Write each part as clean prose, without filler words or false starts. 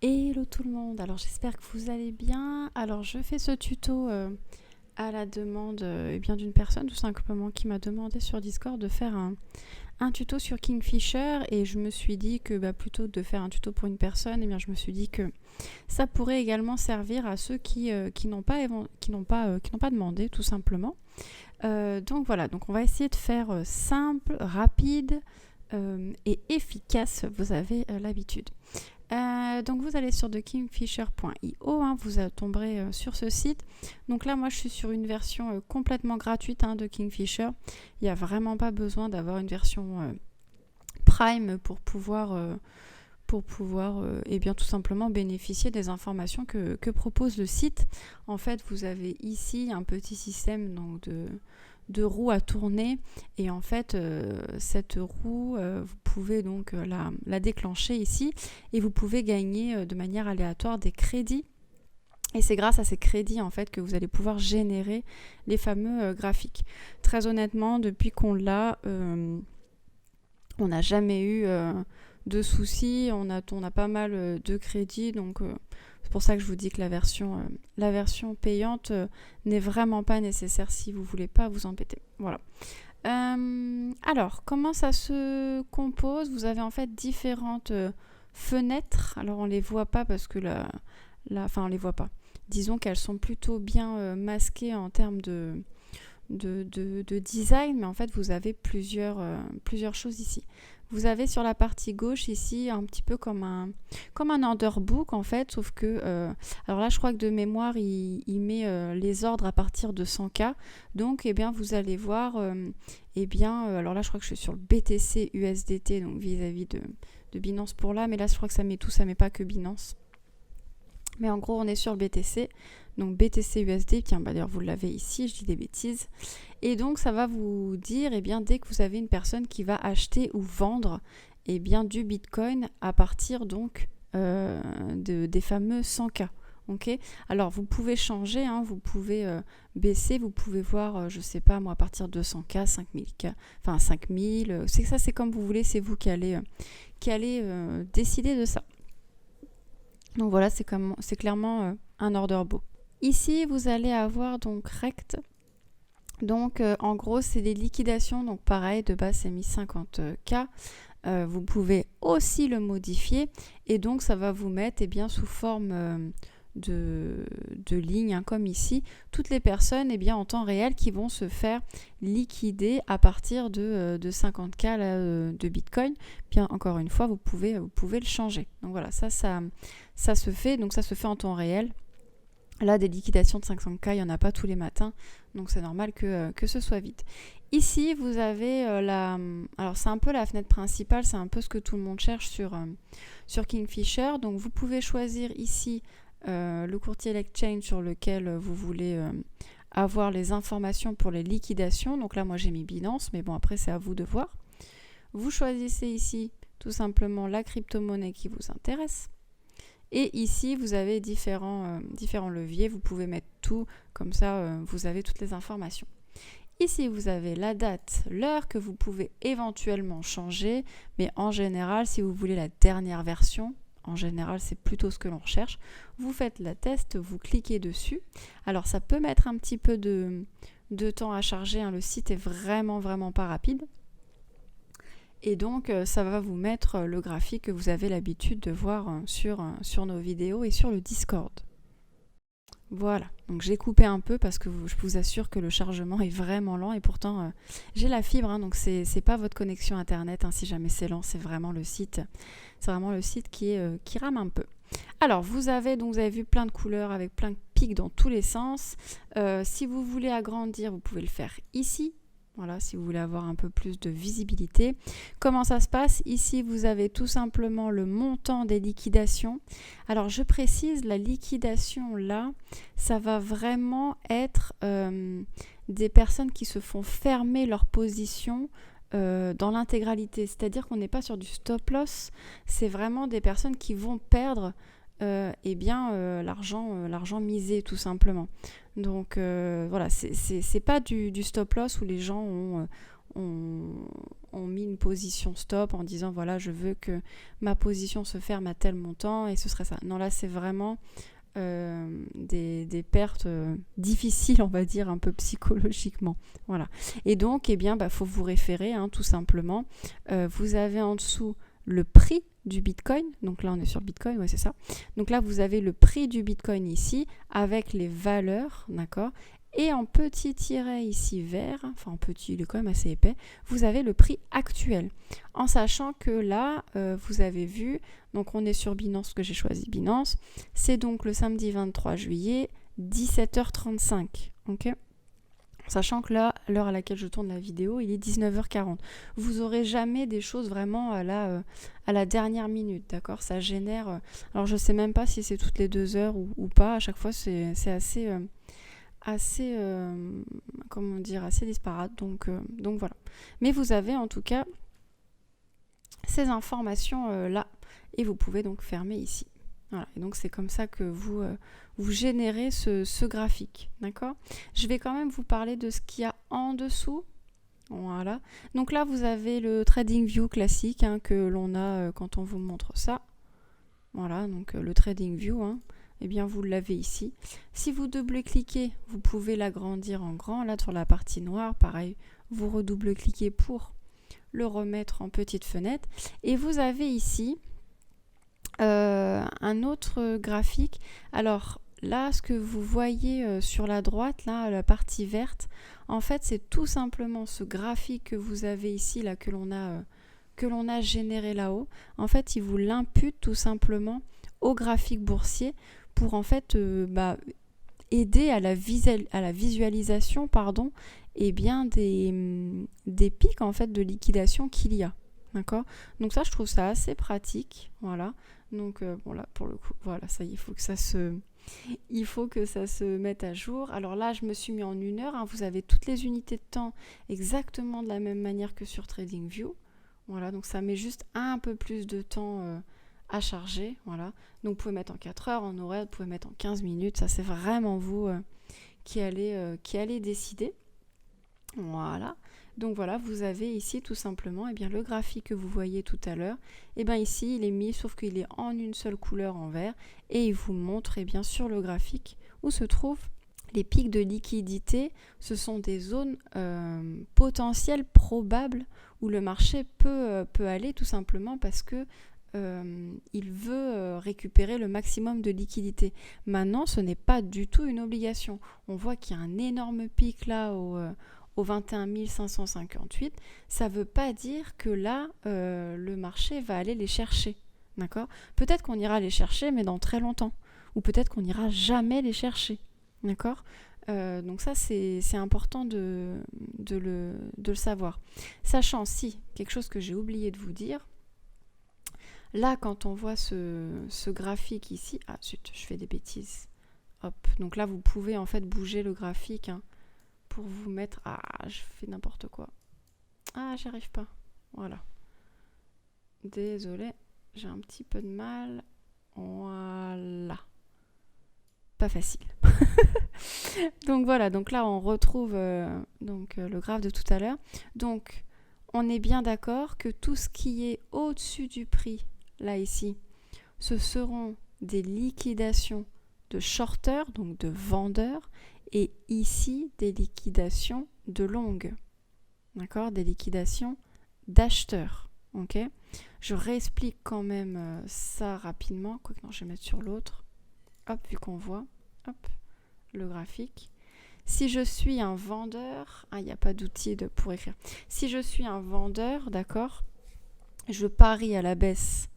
Hello tout le monde, alors j'espère que vous allez bien. Alors je fais ce tuto à la demande bien d'une personne tout simplement qui m'a demandé sur Discord de faire un tuto sur Kingfisher et je me suis dit que plutôt que de faire un tuto pour une personne, je me suis dit que ça pourrait également servir à ceux qui n'ont pas, qui n'ont pas demandé tout simplement. Donc voilà, donc on va essayer de faire simple, rapide et efficace, vous avez l'habitude. Donc vous allez sur thekingfisher.io, vous tomberez sur ce site. Donc là moi je suis sur une version complètement gratuite de Kingfisher. Il n'y a vraiment pas besoin d'avoir une version Prime pour pouvoir tout simplement bénéficier des informations que propose le site. En fait vous avez ici un petit système donc, de roues à tourner et en fait cette roue vous pouvez donc la déclencher ici et vous pouvez gagner de manière aléatoire des crédits et c'est grâce à ces crédits en fait que vous allez pouvoir générer les fameux graphiques. Très honnêtement depuis qu'on l'a on n'a jamais eu de soucis, on a pas mal de crédits donc c'est pour ça que je vous dis que la version payante n'est vraiment pas nécessaire si vous ne voulez pas vous embêter. Voilà. Alors, comment ça se compose? Vous avez en fait différentes fenêtres. Alors, on ne les voit pas parce que enfin, on les voit pas. Disons qu'elles sont plutôt bien masquées en termes de design, mais en fait, vous avez plusieurs choses ici. Vous avez sur la partie gauche ici un petit peu comme un order book en fait, sauf que alors là je crois que de mémoire il met les ordres à partir de 100K, donc vous allez voir alors là je crois que je suis sur le BTC USDT donc vis-à-vis de Binance pour là, mais là je crois que ça met tout, ça met pas que Binance. Mais en gros, on est sur le BTC. Donc BTC USD, tiens, d'ailleurs, vous l'avez ici, je dis des bêtises. Et donc, ça va vous dire, dès que vous avez une personne qui va acheter ou vendre du Bitcoin à partir donc des fameux 100K. Okay. Alors, vous pouvez changer, vous pouvez baisser, vous pouvez voir, je sais pas, moi, à partir de 100K, 5000K, enfin 5000. C'est comme vous voulez, c'est vous qui allez décider de ça. Donc voilà, c'est clairement un order book. Ici, vous allez avoir donc Rect. Donc en gros, c'est des liquidations. Donc pareil, de base, c'est mis 50K. Vous pouvez aussi le modifier. Et donc, ça va vous mettre sous forme de lignes, comme ici, toutes les personnes en temps réel qui vont se faire liquider à partir de 50K de Bitcoin. Bien, encore une fois, vous pouvez le changer. Donc voilà, ça se fait. Donc ça se fait en temps réel. Là, des liquidations de 500K, il n'y en a pas tous les matins. Donc c'est normal que ce soit vite. Ici, vous avez alors c'est un peu la fenêtre principale, c'est un peu ce que tout le monde cherche sur Kingfisher. Donc vous pouvez choisir ici le courtier exchange sur lequel vous voulez avoir les informations pour les liquidations. Donc là, moi j'ai mis Binance, mais bon, après c'est à vous de voir. Vous choisissez ici tout simplement la crypto-monnaie qui vous intéresse. Et ici, vous avez différents leviers. Vous pouvez mettre tout, comme ça, vous avez toutes les informations. Ici, vous avez la date, l'heure que vous pouvez éventuellement changer. Mais en général, si vous voulez la dernière version, en général, c'est plutôt ce que l'on recherche. Vous faites la test, vous cliquez dessus. Alors, ça peut mettre un petit peu de temps à charger. Le site est vraiment, vraiment pas rapide. Et donc, ça va vous mettre le graphique que vous avez l'habitude de voir sur nos vidéos et sur le Discord. Voilà, donc j'ai coupé un peu parce que je vous assure que le chargement est vraiment lent et pourtant j'ai la fibre, donc c'est pas votre connexion internet, si jamais c'est lent, c'est vraiment le site qui rame un peu. Alors vous avez vu plein de couleurs avec plein de pics dans tous les sens. Si vous voulez agrandir, vous pouvez le faire ici. Voilà, si vous voulez avoir un peu plus de visibilité. Comment ça se passe? Ici, vous avez tout simplement le montant des liquidations. Alors, je précise, la liquidation, là, ça va vraiment être des personnes qui se font fermer leur position dans l'intégralité. C'est-à-dire qu'on n'est pas sur du stop loss. C'est vraiment des personnes qui vont perdre l'argent misé tout simplement. Donc voilà, c'est pas du stop loss où les gens ont mis une position stop en disant voilà, je veux que ma position se ferme à tel montant et ce serait ça. Non, là c'est vraiment des pertes difficiles, on va dire, un peu psychologiquement. Voilà. Et donc, eh bien, faut vous référer, tout simplement. Vous avez en dessous le prix du Bitcoin. Donc là, on est sur Bitcoin, ouais, c'est ça. Donc là, vous avez le prix du Bitcoin ici avec les valeurs, d'accord ? Et en petit tiret ici vert, enfin en petit, il est quand même assez épais, vous avez le prix actuel. En sachant que là, vous avez vu, donc on est sur Binance, que j'ai choisi Binance, c'est donc le samedi 23 juillet, 17h35, ok ? Sachant que là, l'heure à laquelle je tourne la vidéo, il est 19h40. Vous n'aurez jamais des choses vraiment à la dernière minute, d'accord ? Ça génère... alors je ne sais même pas si c'est toutes les 2 heures ou pas, à chaque fois c'est assez... comment dire, assez disparate, donc voilà. Mais vous avez en tout cas ces informations là, et vous pouvez donc fermer ici. Voilà, et donc c'est comme ça que vous générez ce graphique, d'accord ? Je vais quand même vous parler de ce qu'il y a en dessous. Voilà, donc là vous avez le TradingView classique que l'on a quand on vous montre ça. Voilà, donc le TradingView, eh bien vous l'avez ici. Si vous double-cliquez, vous pouvez l'agrandir en grand. Là sur la partie noire, pareil, vous redouble-cliquez pour le remettre en petite fenêtre. Et vous avez ici un autre graphique. Alors là, ce que vous voyez sur la droite, là, la partie verte, en fait, c'est tout simplement ce graphique que vous avez ici, là, que l'on a généré là-haut. En fait, il vous l'impute tout simplement au graphique boursier pour en fait aider à la visualisation et bien des pics en fait de liquidation qu'il y a. D'accord ? Donc ça, je trouve ça assez pratique. Voilà. Donc bon là, pour le coup, voilà, ça y est, il faut que ça se mette à jour. Alors là, je me suis mis en 1 heure. Vous avez toutes les unités de temps exactement de la même manière que sur TradingView. Voilà, donc ça met juste un peu plus de temps à charger. Voilà. Donc vous pouvez mettre en 4 heures, en horaire, vous pouvez mettre en 15 minutes. Ça, c'est vraiment vous qui allez décider. Voilà. Donc voilà, vous avez ici tout simplement bien, le graphique que vous voyez tout à l'heure. Et bien ici, il est mis, sauf qu'il est en une seule couleur en vert. Et il vous montre bien sur le graphique où se trouvent les pics de liquidité. Ce sont des zones potentielles, probables, où le marché peut aller tout simplement parce que il veut récupérer le maximum de liquidité. Maintenant, ce n'est pas du tout une obligation. On voit qu'il y a un énorme pic là au 21 558, ça ne veut pas dire que là, le marché va aller les chercher. D'accord ? Peut-être qu'on ira les chercher, mais dans très longtemps. Ou peut-être qu'on n'ira jamais les chercher. D'accord ? Donc ça, c'est important de le savoir. Sachant si, quelque chose que j'ai oublié de vous dire, là, quand on voit ce graphique ici... Ah, zut, je fais des bêtises. Hop. Donc là, vous pouvez en fait bouger le graphique, pour vous mettre... Ah, je fais n'importe quoi. Ah, j'y arrive pas. Voilà. Désolée, j'ai un petit peu de mal. Voilà. Pas facile. Donc voilà, donc là on retrouve le graphe de tout à l'heure. Donc on est bien d'accord que tout ce qui est au-dessus du prix, là ici, ce seront des liquidations de shorteurs, donc de vendeurs, et ici des liquidations de longues, d'accord, des liquidations d'acheteurs, ok. Je réexplique quand même ça rapidement, quoique non, je vais mettre sur l'autre, hop, vu qu'on voit, hop, le graphique. Si je suis un vendeur, il n'y a pas d'outil pour écrire, si je suis un vendeur, d'accord, je parie à la baisse.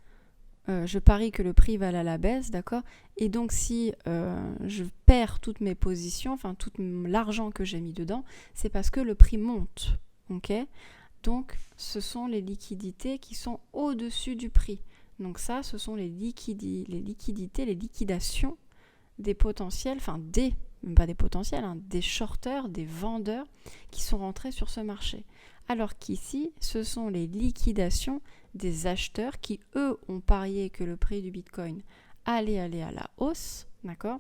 Je parie que le prix va aller à la baisse, d'accord ? Et donc, si je perds toutes mes positions, enfin tout l'argent que j'ai mis dedans, c'est parce que le prix monte, ok ? Donc, ce sont les liquidités qui sont au-dessus du prix. Donc ça, ce sont les liquidités, les liquidations des potentiels, même pas des potentiels, des shorteurs, des vendeurs qui sont rentrés sur ce marché. Alors qu'ici, ce sont les liquidations des acheteurs qui, eux, ont parié que le prix du Bitcoin aller à la hausse, d'accord?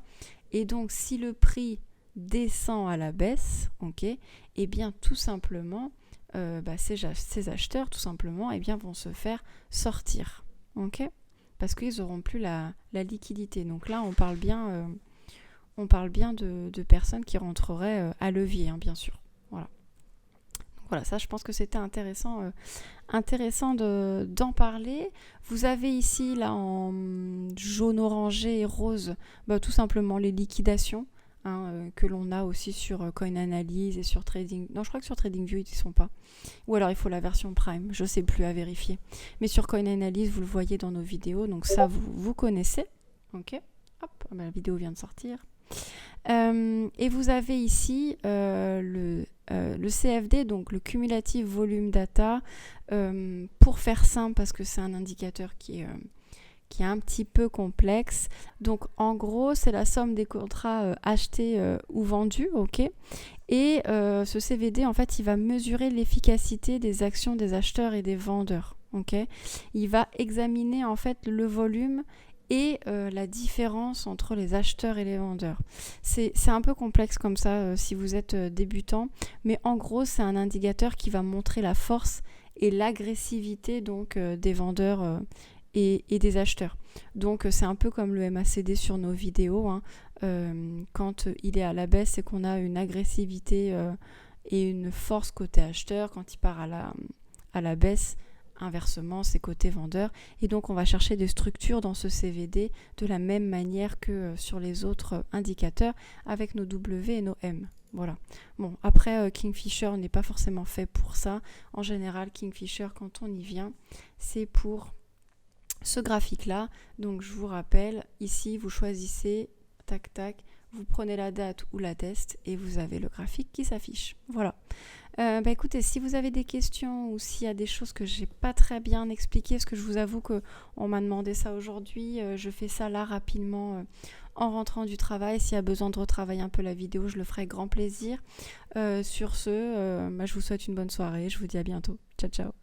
Et donc, si le prix descend à la baisse, ok, eh bien, tout simplement, ces acheteurs, tout simplement, eh bien, vont se faire sortir, ok? Parce qu'ils n'auront plus la liquidité. Donc là, on parle bien de personnes qui rentreraient à levier, hein, bien sûr. Voilà. Donc voilà, ça, je pense que c'était intéressant d'en parler. Vous avez ici, là, en jaune, orangé et rose, tout simplement les liquidations, hein, que l'on a aussi sur CoinAnalyse et sur Trading. Non, je crois que sur TradingView, ils n'y sont pas. Ou alors, il faut la version Prime. Je ne sais plus, à vérifier. Mais sur CoinAnalyse, vous le voyez dans nos vidéos. Donc ça, vous connaissez. Ok. Hop, la vidéo vient de sortir. Et vous avez ici le CFD, donc le Cumulative Volume Data, pour faire simple, parce que c'est un indicateur qui est un petit peu complexe. Donc en gros, c'est la somme des contrats achetés ou vendus, ok. Et ce CVD, en fait, il va mesurer l'efficacité des actions des acheteurs et des vendeurs, ok. Il va examiner en fait le volume et la différence entre les acheteurs et les vendeurs. C'est un peu complexe comme ça si vous êtes débutant, mais en gros, c'est un indicateur qui va montrer la force et l'agressivité donc des vendeurs et des acheteurs. Donc c'est un peu comme le MACD sur nos vidéos, hein. Quand il est à la baisse, c'est qu'on a une agressivité et une force côté acheteur. Quand il part à la baisse, inversement, c'est côté vendeur. Et donc, on va chercher des structures dans ce CVD de la même manière que sur les autres indicateurs avec nos W et nos M. Voilà. Bon, après, Kingfisher n'est pas forcément fait pour ça. En général, Kingfisher, quand on y vient, c'est pour ce graphique-là. Donc, je vous rappelle, ici, vous choisissez, tac, tac, vous prenez la date ou la test et vous avez le graphique qui s'affiche. Voilà. Écoutez, si vous avez des questions ou s'il y a des choses que j'ai pas très bien expliquées, parce que je vous avoue qu'on m'a demandé ça aujourd'hui, je fais ça là rapidement en rentrant du travail. S'il y a besoin de retravailler un peu la vidéo, je le ferai avec grand plaisir. Sur ce, je vous souhaite une bonne soirée. Je vous dis à bientôt. Ciao, ciao.